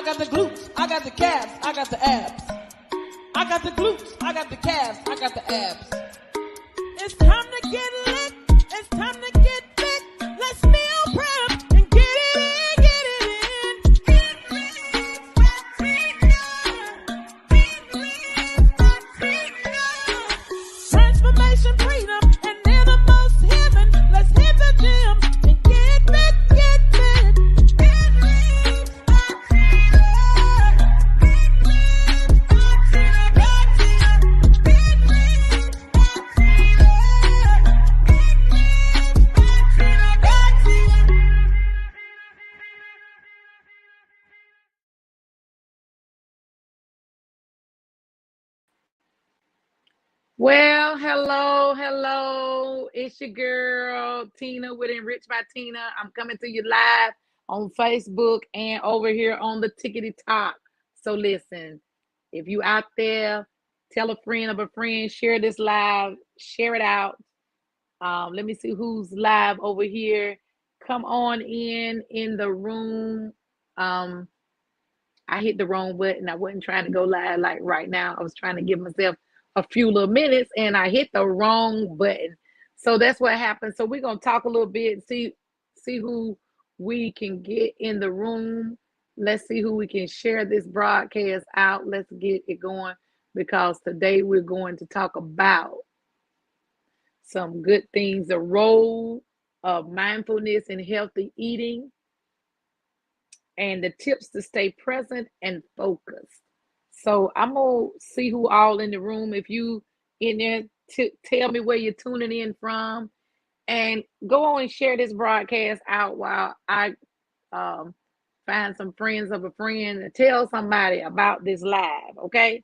got the glutes, I got the calves, I got the abs. I got the glutes, I got the calves, I got the abs. It's time to get lit, it's time to get fit. Let's meal prep and get it in, get it in. Get rich, transformation, freedom, and innermost heaven. Let's hit the gym and get fit, get fit. Get rich, Well, hello. It's your girl, Tina with Enriched by Tina. I'm coming to you live on Facebook and over here on the Tickety Talk. So listen, if you out there, tell a friend of a friend, share this live, share it out. Let me see who's live over here. Come on in the room. I hit the wrong button. I wasn't trying to go live like right now. I was trying to give myself a few little minutes and I hit the wrong button. So that's what happened. So we're going to talk a little bit, see who we can get in the room. Let's see who we can share this broadcast out. Let's get it going because today we're going to talk about some good things, the role of mindfulness in healthy eating, and the tips to stay present and focused. So I'm gonna see who all in the room. If you in there, tell me where you're tuning in from, and go on and share this broadcast out while I find some friends of a friend and tell somebody about this live. Okay?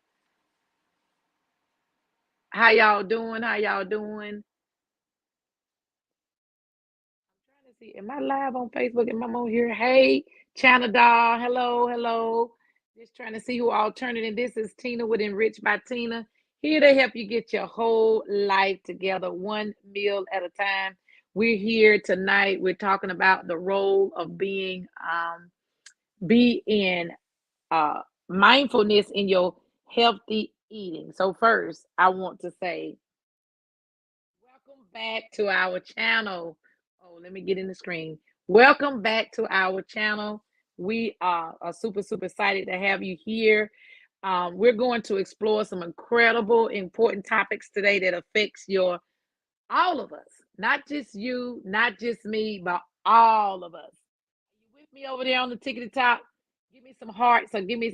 How y'all doing? How y'all doing? Trying to see, am I live on Facebook? Am I on here? Hey, China Doll. Hello. Just trying to see who all turned it in. This is Tina with Enriched by Tina. Here to help you get your whole life together, one meal at a time. We're here tonight. We're talking about the role of being mindfulness in your healthy eating. So first, I want to say welcome back to our channel. Oh, let me get in the screen. Welcome back to our channel. We are super excited to have you here. We're going to explore some incredible, important topics today that affects all of us, not just you, not just me, but all of us. Are you with me over there on the Tickety Top? Give me some hearts or give me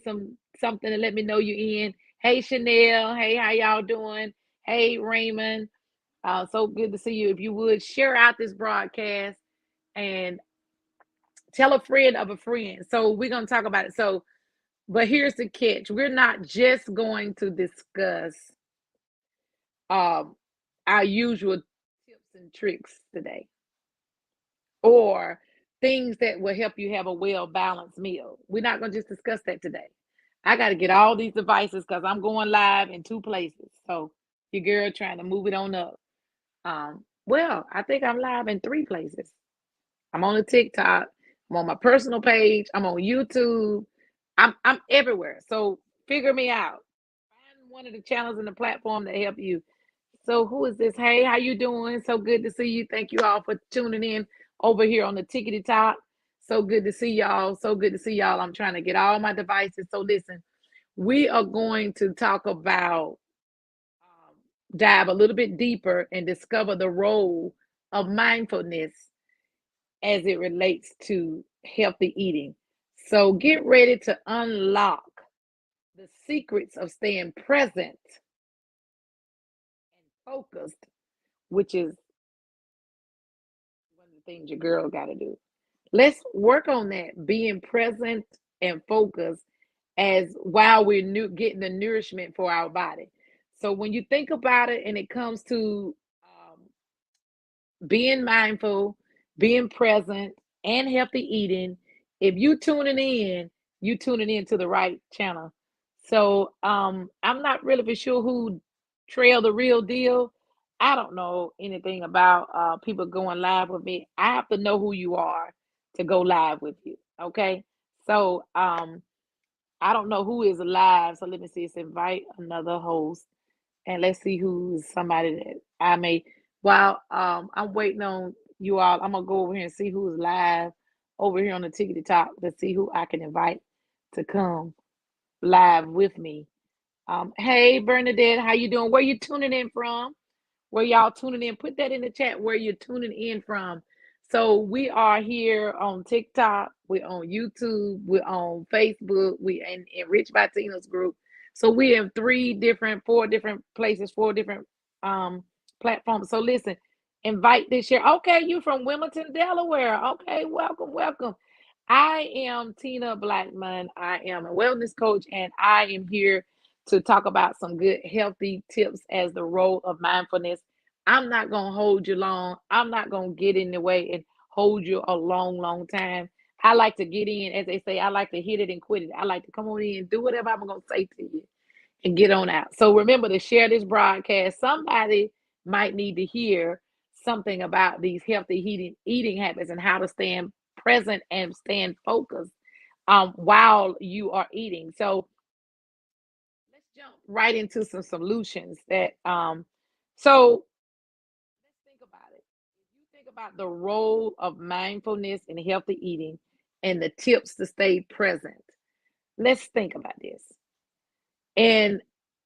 something to let me know you're in. Hey, Chanel. Hey, how y'all doing? Hey, Raymond. So good to see you. If you would share out this broadcast and tell a friend of a friend. So we're going to talk about it. So, but here's the catch. We're not just going to discuss our usual tips and tricks today or things that will help you have a well-balanced meal. We're not going to just discuss that today. I got to get all these devices because I'm going live in 2 places. So your girl trying to move it on up. Well, I think I'm live in 3 places. I'm on the TikTok. I'm on my personal page. I'm on YouTube. I'm everywhere. So figure me out. Find one of the channels in the platform that help you. So who is this? Hey, how you doing? So good to see you. Thank you all for tuning in over here on the Tickety Talk. So good to see y'all. So good to see y'all. I'm trying to get all my devices. So listen, we are going to talk about dive a little bit deeper and discover the role of mindfulness as it relates to healthy eating. So get ready to unlock the secrets of staying present and focused, which is one of the things your girl got to do. Let's work on that, being present and focused as while we're getting the nourishment for our body. So when you think about it and it comes to being mindful, being present, and healthy eating, if you tuning in to the right channel. So I'm not really for sure who trailed the real deal. I don't know anything about people going live with me. I have to know who you are to go live with you. Okay. So I don't know who is live, so let me see. It's invite another host, and let's see who's somebody that I may. While I'm waiting on you all, I'm gonna go over here and see who's live over here on the tickety top to see who I can invite to come live with me. Hey Bernadette, how you doing? Where you tuning in from? Where y'all tuning in? Put that in the chat where you're tuning in from. So we are here on TikTok, we're on YouTube, we're on Facebook, we in Enriched by Tina's group. So we have four different places, four different platforms. So listen, invite this year. Okay, you from Wilmington, Delaware. Okay, welcome, welcome. I am Tina Blackman. I am a wellness coach, and I am here to talk about some good healthy tips as the role of mindfulness. I'm not going to hold you long. I'm not going to get in the way and hold you a long, long time. I like to get in, as they say, I like to hit it and quit it. I like to come on in, do whatever I'm going to say to you and get on out. So remember to share this broadcast. Somebody might need to hear something about these healthy eating habits and how to stand present and stand focused while you are eating. So let's jump right into some solutions that so let's think about it. If you think about the role of mindfulness in healthy eating and the tips to stay present, let's think about this. In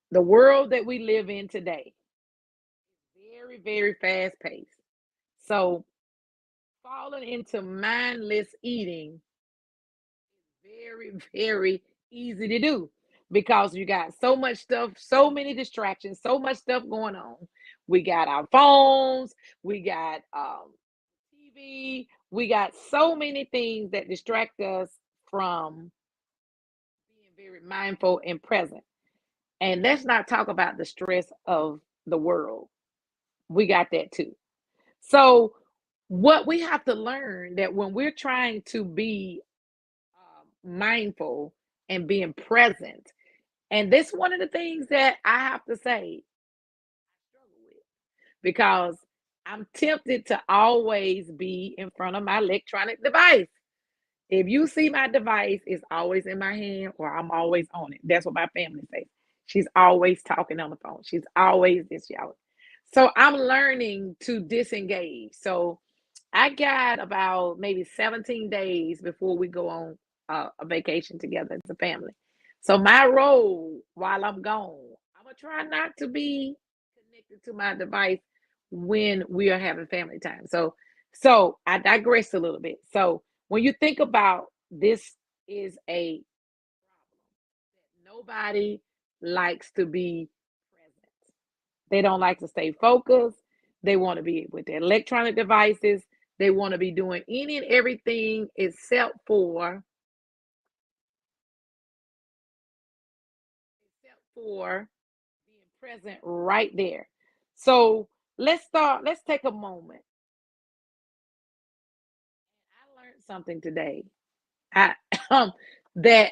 the world that we live in today, very, very fast paced. So falling into mindless eating is very, very easy to do because you got so much stuff, so many distractions, so much stuff going on. We got our phones, we got TV, we got so many things that distract us from being very mindful and present. And let's not talk about the stress of the world. We got that too. So, what we have to learn that when we're trying to be mindful and being present, and this one of the things that I have to say I struggle with because I'm tempted to always be in front of my electronic device. If you see my device, it's always in my hand or I'm always on it. That's what my family says. She's always talking on the phone. She's always this, y'all. So I'm learning to disengage. So I got about maybe 17 days before we go on a vacation together as a family. So my role while I'm gone, I'm gonna try not to be connected to my device when we are having family time. So I digress a little bit. So when you think about this is a problem. Nobody likes to be present. They don't like to stay focused. They want to be with their electronic devices. They want to be doing any and everything except for being present right there. So let's take a moment. I learned something today. I that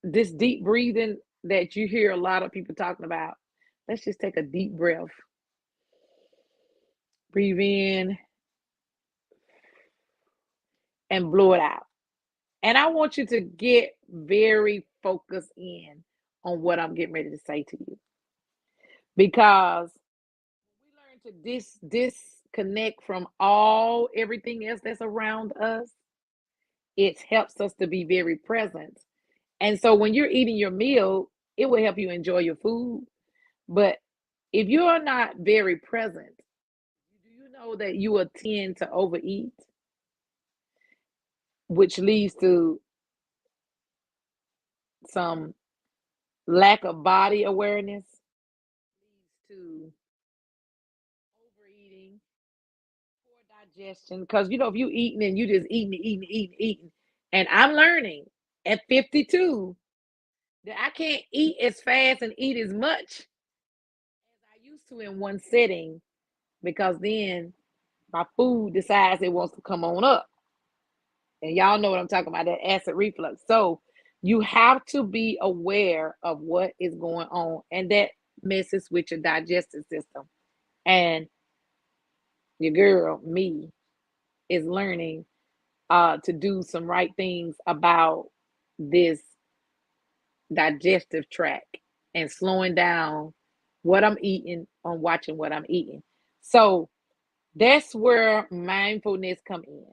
this deep breathing that you hear a lot of people talking about. Let's just take a deep breath. Breathe in and blow it out. And I want you to get very focused in on what I'm getting ready to say to you. Because we learn to disconnect from everything else that's around us, it helps us to be very present. And so when you're eating your meal, it will help you enjoy your food. But if you are not very present, do you know that you will tend to overeat, which leads to some lack of body awareness, leads to overeating, poor digestion. Because if you eating and you just eating, and I'm learning at 52 that I can't eat as fast and eat as much as I used to in one setting because then my food decides it wants to come on up. And y'all know what I'm talking about, that acid reflux. So you have to be aware of what is going on, and that messes with your digestive system. And your girl, me, is learning to do some right things about this digestive tract and slowing down what I'm eating on watching what I'm eating. So that's where mindfulness come in.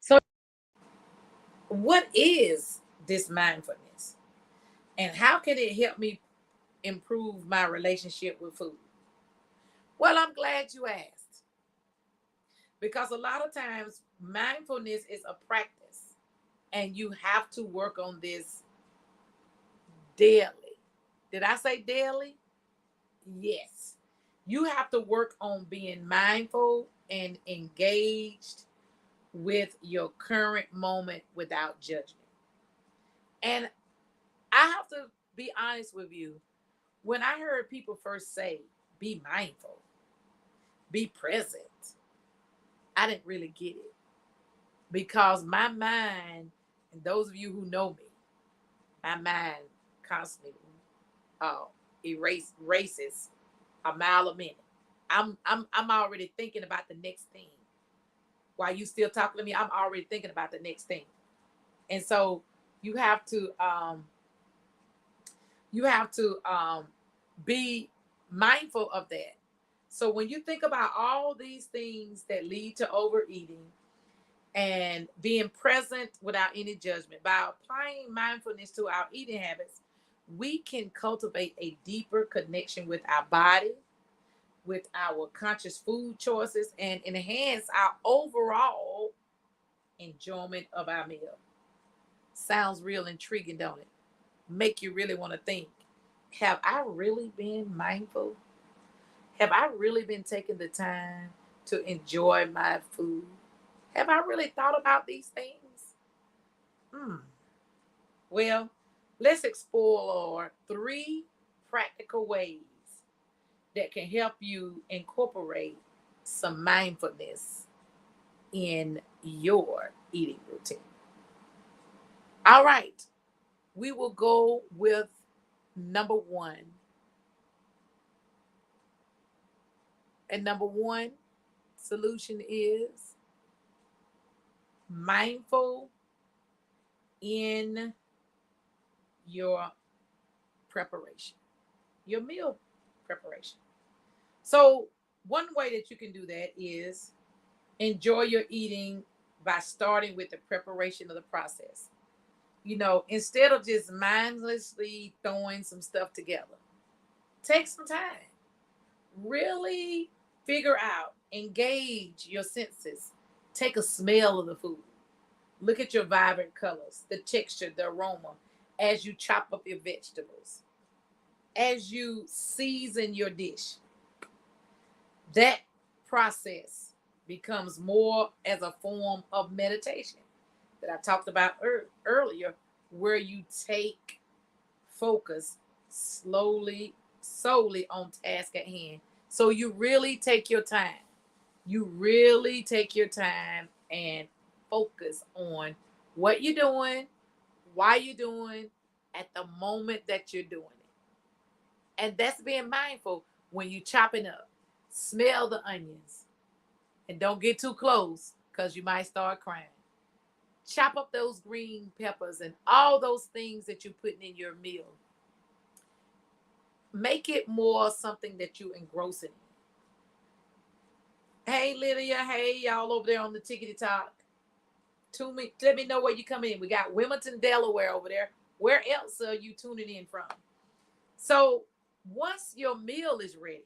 So what is this mindfulness? And how can it help me improve my relationship with food? Well, I'm glad you asked. Because a lot of times mindfulness is a practice and you have to work on this daily. Did I say daily? Yes. You have to work on being mindful and engaged with your current moment without judgment. And I have to be honest with you. When I heard people first say, be mindful, be present, I didn't really get it because my mind, and those of you who know me, my mind constantly erases a mile a minute. I'm already thinking about the next thing. While you still talking to me, I'm already thinking about the next thing. And so you have to be mindful of that. So when you think about all these things that lead to overeating and being present without any judgment, by applying mindfulness to our eating habits, we can cultivate a deeper connection with our body, with our conscious food choices, and enhance our overall enjoyment of our meal. Sounds real intriguing, don't it? Make you really want to think, have I really been mindful? Have I really been taking the time to enjoy my food? Have I really thought about these things? Well, let's explore 3 practical ways that can help you incorporate some mindfulness in your eating routine. All right, we will go with number 1. And number 1 solution is mindful in your preparation, your meal preparation. So, one way that you can do that is enjoy your eating by starting with the preparation of the process. Instead of just mindlessly throwing some stuff together, take some time. Really figure out, engage your senses. Take a smell of the food. Look at your vibrant colors, the texture, the aroma, as you chop up your vegetables, as you season your dish. That process becomes more as a form of meditation that I talked about earlier, where you take focus solely on task at hand. So you really take your time. You really take your time and focus on what you're doing, why you're doing, at the moment that you're doing it. And that's being mindful when you're chopping up. Smell the onions and don't get too close because you might start crying. Chop up those green peppers and all those things that you're putting in your meal. Make it more something that you engross in. Hey, Lydia. Hey, y'all over there on the Tickety Talk. Let me know where you come in. We got Wilmington, Delaware over there. Where else are you tuning in from? So once your meal is ready,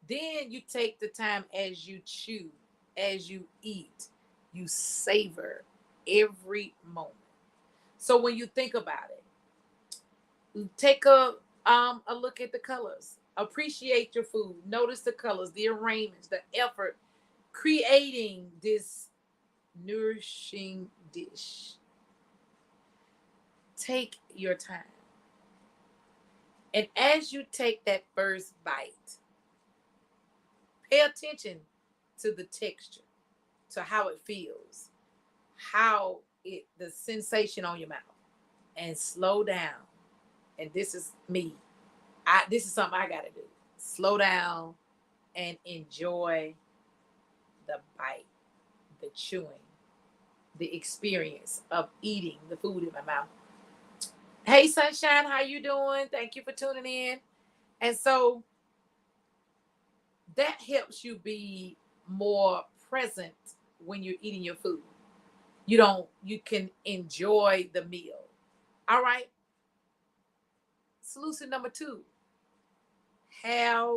then you take the time as you chew, as you eat, you savor every moment. So when you think about it, take a look at the colors. Appreciate your food. Notice the colors, the arrangements, the effort creating this nourishing dish. Take your time. And as you take that first bite, pay attention to the texture, to how it feels, the sensation on your mouth, and slow down. And this is me. This is something I got to do. Slow down and enjoy the bite, the chewing, the experience of eating the food in my mouth. Hey, Sunshine, how you doing? Thank you for tuning in. And so that helps you be more present when you're eating your food. You can enjoy the meal. All right. Solution number 2, have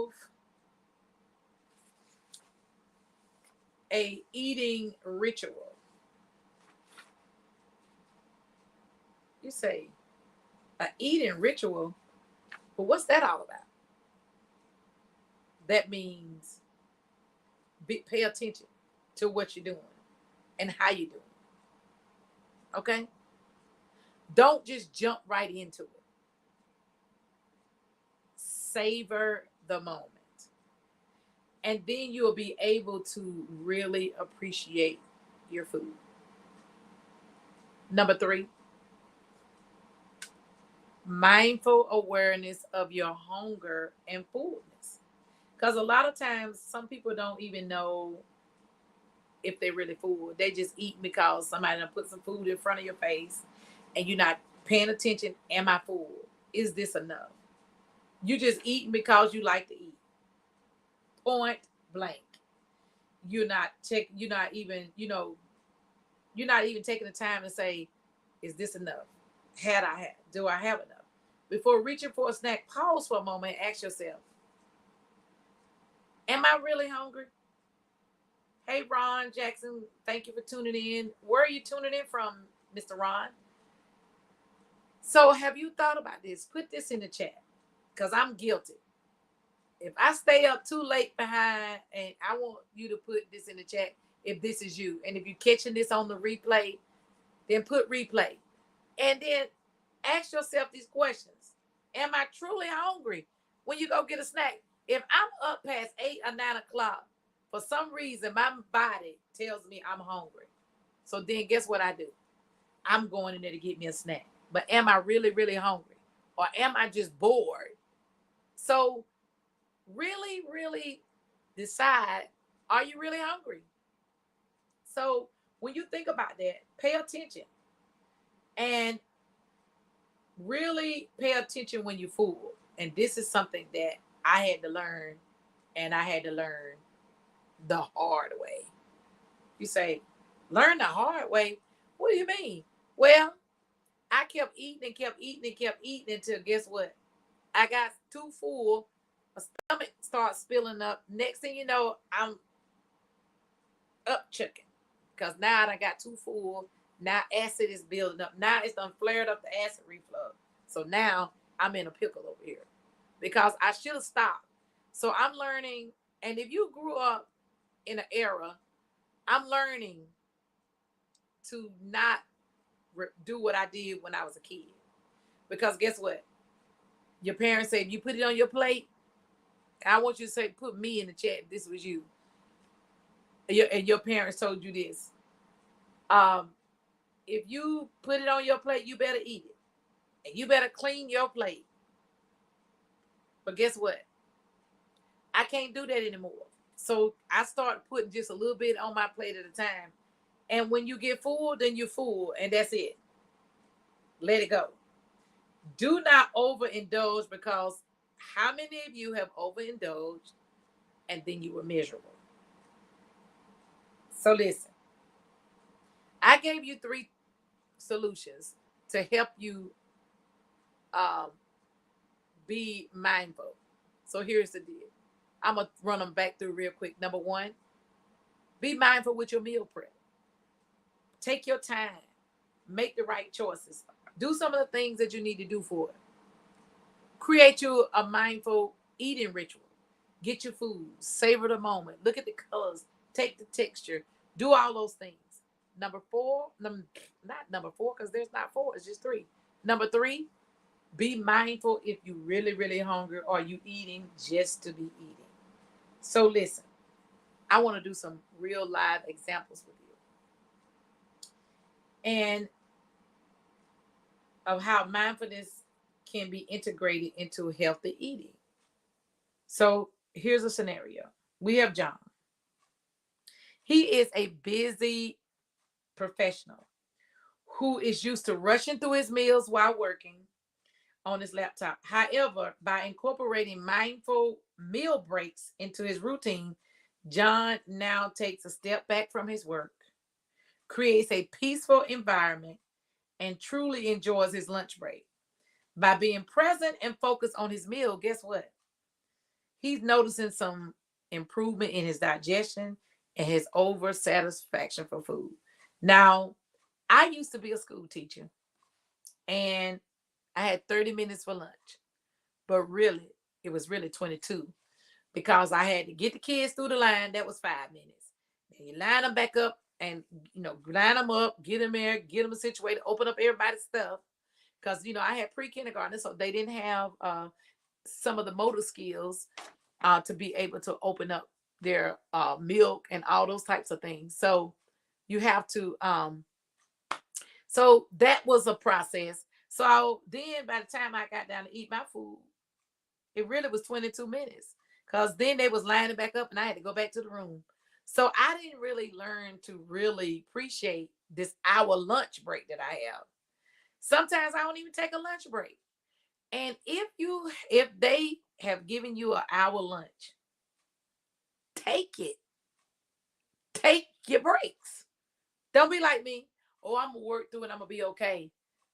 a eating ritual. You say, a eating ritual? But what's that all about? That means pay attention to what you're doing and how you're doing it. Okay? Don't just jump right into it. Savor the moment. And then you'll be able to really appreciate your food. Number 3, mindful awareness of your hunger and fullness. Because a lot of times, some people don't even know if they're really full. They just eat because somebody done put some food in front of your face and you're not paying attention. Am I full? Is this enough? You just eating because you like to eat. Point blank. You're not even, you're not even taking the time to say, is this enough? Do I have enough? Before reaching for a snack, pause for a moment and ask yourself, am I really hungry? Hey, Ron Jackson, thank you for tuning in. Where are you tuning in from, Mr. Ron? So have you thought about this? Put this in the chat, because I'm guilty. If I stay up too late behind, and I want you to put this in the chat if this is you. And if you're catching this on the replay, then put replay. And then ask yourself these questions. Am I truly hungry when you go get a snack? If I'm up past 8 or 9 o'clock, for some reason, my body tells me I'm hungry. So then guess what I do? I'm going in there to get me a snack. But am I really, really hungry? Or am I just bored? So really, really decide, are you really hungry? So when you think about that, pay attention. And really pay attention when you're full. And this is something that I had to learn, and I had to learn the hard way. You say, learn the hard way? What do you mean? Well, I kept eating and kept eating and kept eating until guess what? I got too full. My stomach starts spilling up. Next thing you know, I'm up chicken. Because now I got too full. Now acid is building up. Now it's done flared up the acid reflux. So now I'm in a pickle over here because I should have stopped. So I'm learning. And if you grew up in an era, I'm learning to not do what I did when I was a kid. Because guess what? Your parents say, if you put it on your plate, I want you to say, put me in the chat if this was you. And your parents told you this. If you put it on your plate, you better eat it. And you better clean your plate. But guess what? I can't do that anymore. So I start putting just a little bit on my plate at a time. And when you get full, then you're full. And that's it. Let it go. Do not overindulge, because how many of you have overindulged and then you were miserable? So listen, I gave you 3 solutions to help you be mindful. So here's the deal. I'm going to run them back through real quick. Number 1, be mindful with your meal prep. Take your time. Make the right choices. Do some of the things that you need to do for it. Create you a mindful eating ritual. Get your food. Savor the moment. Look at the colors. Take the texture. Do all those things. Number 4, not number 4, because there's not 4. It's just 3. Number 3, be mindful if you really, really hungry, or you eating just to be eating. So listen, I want to do some real live examples with you, and of how mindfulness can be integrated into healthy eating. So here's a scenario. We have John. He is a busy professional who is used to rushing through his meals while working. on his laptop. However, by incorporating mindful meal breaks into his routine, John now takes a step back from his work, creates a peaceful environment, and truly enjoys his lunch break. By being present and focused on his meal, guess what? He's noticing some improvement in his digestion and his over satisfaction for food. Now, I used to be a school teacher and I had 30 minutes for lunch, but really, it was really 22 because I had to get the kids through the line. That was 5 minutes. Then you line them back up and, line them up, get them there, get them situated, open up everybody's stuff. Because, I had pre-kindergarten, so they didn't have some of the motor skills to be able to open up their milk and all those types of things. So you have to, so that was a process. So then by the time I got down to eat my food, it really was 22 minutes because then they was lining back up and I had to go back to the room. So I didn't really learn to really appreciate this hour lunch break that I have. Sometimes I don't even take a lunch break. And if they have given you an hour lunch, take it. Take your breaks. Don't be like me. Oh, I'm gonna work through it. I'm gonna be okay.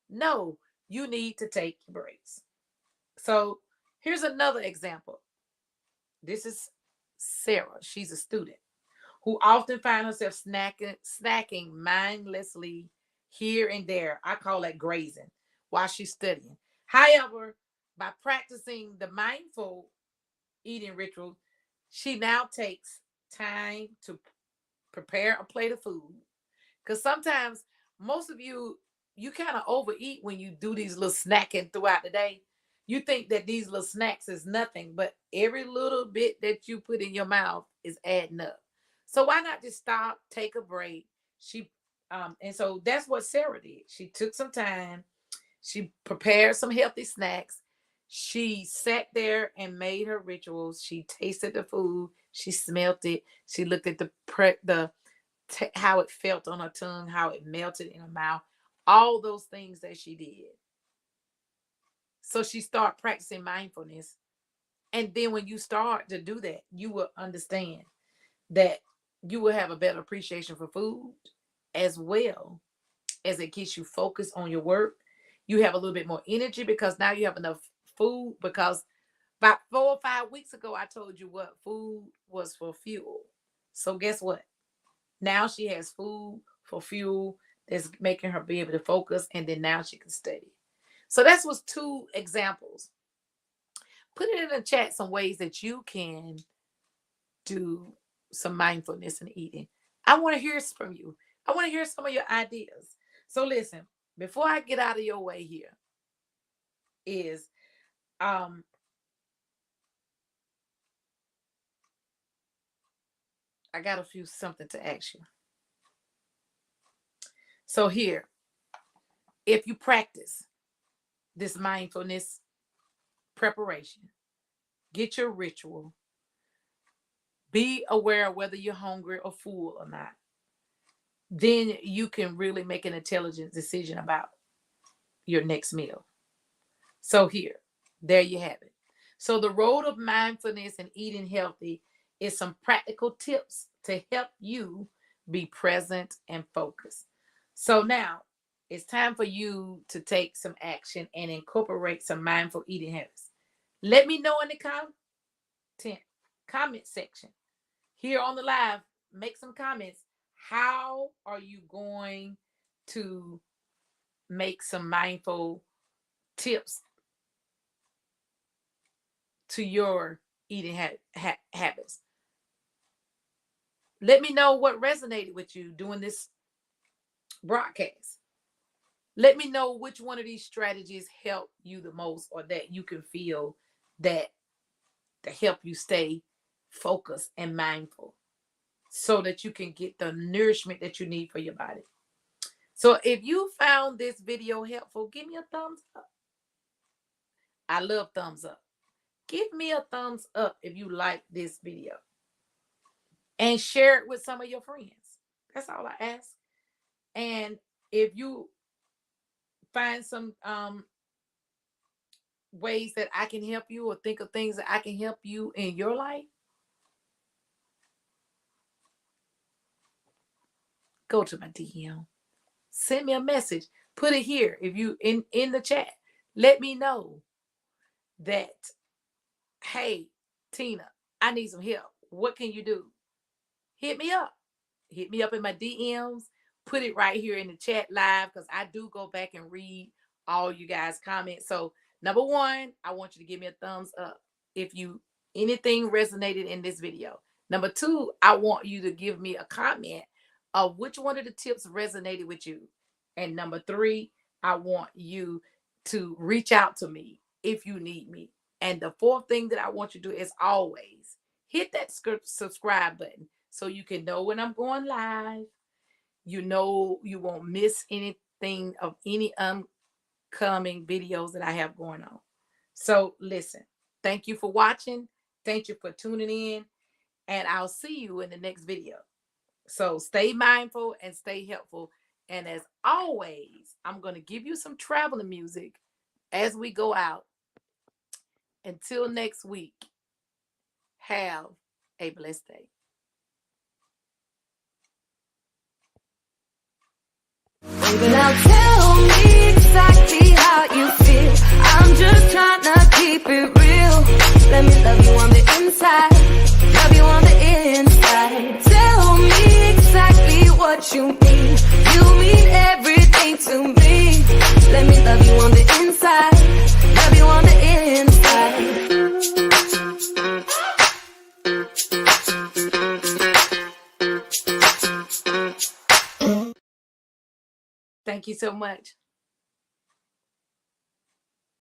No, you need to take your breaks. So here's another example. This is Sarah. She's a student who often finds herself snacking mindlessly here and there. I call that grazing while she's studying. However, by practicing the mindful eating ritual, she now takes time to prepare a plate of food. Because sometimes most of you kind of overeat when you do these little snacking throughout the day. You think that these little snacks is nothing, but every little bit that you put in your mouth is adding up. So why not just stop, take a break? And so that's what Sarah did. She took some time. She prepared some healthy snacks. She sat there and made her rituals. She tasted the food. She smelt it. She looked at how it felt on her tongue, how it melted in her mouth, all those things that she did. So she started practicing mindfulness. And then when you start to do that, you will understand that you will have a better appreciation for food as well as it gets you focused on your work. You have a little bit more energy because now you have enough food. Because about 4 or 5 weeks ago, I told you what food was for fuel. So guess what? Now she has food for fuel that's making her be able to focus, and then now she can study. So that was 2 examples. Put it in the chat some ways that you can do some mindfulness and eating. I want to hear from you. I want to hear some of your ideas. So listen, before I get out of your way here, is I got something to ask you. So here, if you practice this mindfulness preparation, get your ritual, be aware of whether you're hungry or full or not, then you can really make an intelligent decision about your next meal. So there you have it. So the road of mindfulness and eating healthy is some practical tips to help you be present and focused. So now it's time for you to take some action and incorporate some mindful eating habits. Let me know in the comment section here on the live. Make some comments. How are you going to make some mindful tips to your eating habits? Let me know what resonated with you doing this broadcast. Let me know which one of these strategies help you the most, or that you can feel that to help you stay focused and mindful so that you can get the nourishment that you need for your body. So if you found this video helpful, give me a thumbs up. I love thumbs up. Give me a thumbs up if you like this video. And share it with some of your friends. That's all I ask. And if you find some ways that I can help you or think of things that I can help you in your life, go to my DM. Send me a message. Put it here. If you in the chat, let me know that, hey, Tina, I need some help. What can you do? Hit me up. Hit me up in my DMs. Put it right here in the chat live, because I do go back and read all you guys' comments. So number one, I want you to give me a thumbs up if anything resonated in this video. Number two, I want you to give me a comment of which one of the tips resonated with you. And number three, I want you to reach out to me if you need me. And the fourth thing that I want you to do is always hit that subscribe button so you can know when I'm going live. You know you won't miss anything of any upcoming videos that I have going on. So listen, thank you for watching. Thank you for tuning in. And I'll see you in the next video. So stay mindful and stay helpful. And as always, I'm going to give you some traveling music as we go out. Until next week, have a blessed day. Baby, now tell me exactly how you feel. I'm just trying to keep it real. Let me love you on the inside, love you on the inside. Tell me exactly what you mean. You mean everything to me. Let me love you on the inside, love you on the inside. Thank you so much.